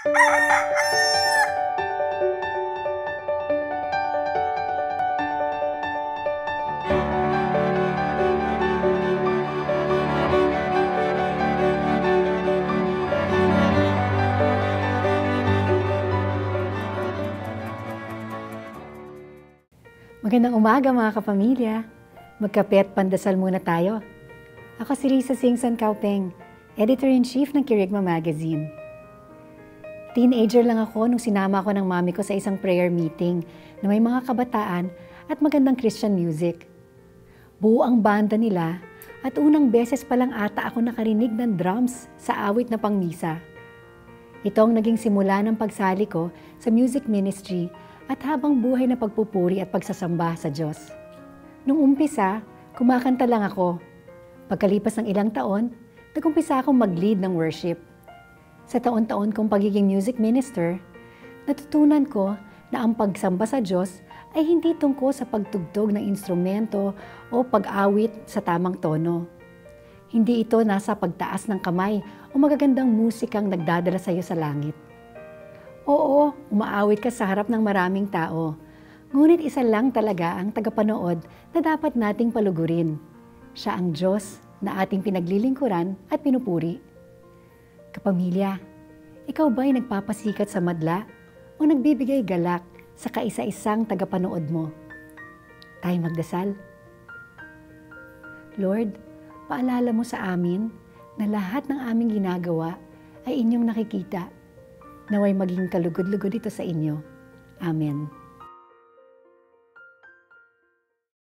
Magandang umaga mga kapamilya. Magkape at pandasal muna tayo. Ako si Risa Singson Kaupeng, Editor-in-Chief ng Kirigma Magazine. Teenager lang ako nung sinama ko ng mami ko sa isang prayer meeting na may mga kabataan at magandang Christian music. Buo ang banda nila at unang beses pa lang ata ako nakarinig ng drums sa awit na pangmisa. Ito ang naging simula ng pagsali ko sa music ministry at habang buhay na pagpupuri at pagsasamba sa Diyos. Nung umpisa, kumakanta lang ako. Pagkalipas ng ilang taon, nag-umpisa akong mag-lead ng worship. Sa taon-taon kong pagiging music minister, natutunan ko na ang pagsamba sa Diyos ay hindi tungkol sa pagtugtog ng instrumento o pag-awit sa tamang tono. Hindi ito nasa pagtaas ng kamay o magagandang musikang nagdadala sa iyo sa langit. Oo, umaawit ka sa harap ng maraming tao. Ngunit isa lang talaga ang tagapanood na dapat nating palugurin. Siya ang Diyos na ating pinaglilingkuran at pinupuri. Kapamilya, ikaw ba'y nagpapasikat sa madla o nagbibigay galak sa kaisa-isang tagapanood mo? Tayo magdasal. Lord, paalala mo sa amin na lahat ng aming ginagawa ay inyong nakikita. Naway maging kalugod-lugod ito sa inyo. Amen.